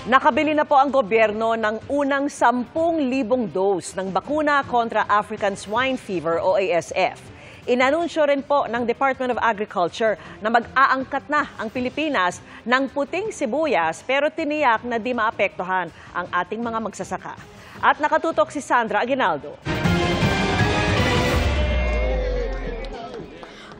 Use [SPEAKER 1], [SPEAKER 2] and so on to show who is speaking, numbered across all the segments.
[SPEAKER 1] Nakabili na po ang gobyerno ng unang 10,000 dose ng bakuna kontra African Swine Fever o ASF. Inanunsyo rin po ng Department of Agriculture na mag-aangkat na ang Pilipinas ng puting sibuyas pero tiniyak na di maapektuhan ang ating mga magsasaka. At nakatutok si Sandra Aguinaldo.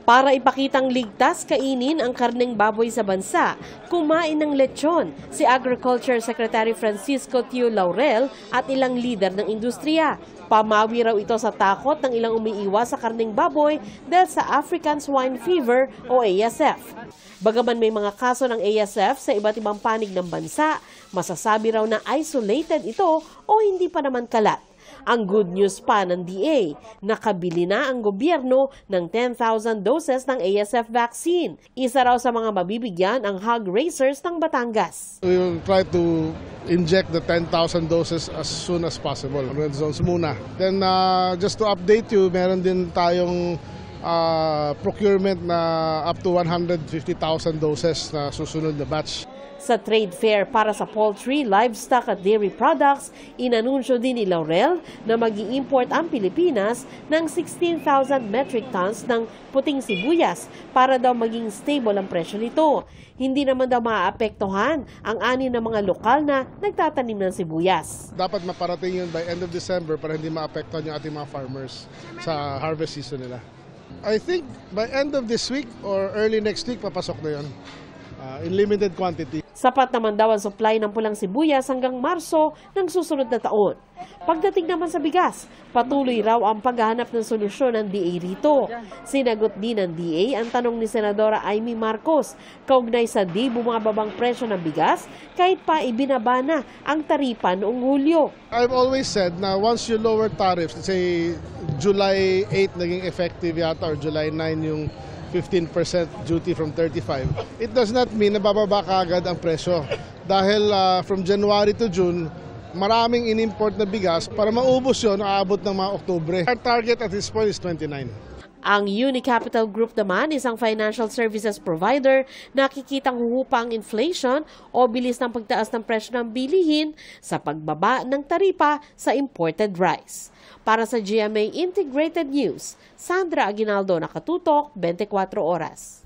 [SPEAKER 2] Para ipakitang ligtas kainin ang karneng baboy sa bansa, kumain ng lechon si Agriculture Secretary Francisco Tio Laurel at ilang lider ng industriya. Pamawi raw ito sa takot ng ilang umiiwas sa karneng baboy dahil sa African Swine Fever o ASF. Bagaman may mga kaso ng ASF sa iba't ibang panig ng bansa, masasabi raw na isolated ito o hindi pa naman kalat. Ang good news pa ng DA, nakabili na ang gobyerno ng 10,000 doses ng ASF vaccine. Isa raw sa mga mabibigyan ang hog raisers ng Batangas.
[SPEAKER 3] We will try to inject the 10,000 doses as soon as possible. Red zones muna. Then just to update you, meron din tayong procurement na up to 150,000 doses na susunod na batch.
[SPEAKER 2] Sa trade fair para sa poultry, livestock at dairy products, inanunsyo din ni Laurel na mag-i-import ang Pilipinas ng 16,000 metric tons ng puting sibuyas para daw maging stable ang presyo nito. Hindi naman daw maaapektuhan ang ani ng mga lokal na nagtatanim ng sibuyas.
[SPEAKER 3] Dapat maparating yun by end of December para hindi maapektuhan yung ating mga farmers sa harvest season nila. I think by end of this week or early next week, papasok na yun in limited quantity.
[SPEAKER 2] Sapat naman daw ang supply ng pulang sibuyas hanggang Marso ng susunod na taon. Pagdating naman sa bigas, patuloy raw ang paghahanap ng solusyon ng DA rito. Sinagot din ng DA ang tanong ni Senadora Amy Marcos kaugnay sa di bumababang presyo ng bigas kahit pa ibinaba na ang taripa noong Hulyo.
[SPEAKER 3] I've always said na once you lower tariffs, let's say July 8 naging effective yata or July 9 yung 15% duty from 35, it does not mean na bababa kaagad ang presyo. Dahil from January to June, maraming in-import na bigas para maubos yun, aabot ng mga Oktubre. Our target at this point is 29.
[SPEAKER 2] Ang Unicapital Group naman, isang financial services provider, nakikitang huhupa ang inflation o bilis ng pagtaas ng presyo ng bilihin sa pagbaba ng taripa sa imported rice. Para sa GMA Integrated News, Sandra Aguinaldo, nakatutok, 24 oras.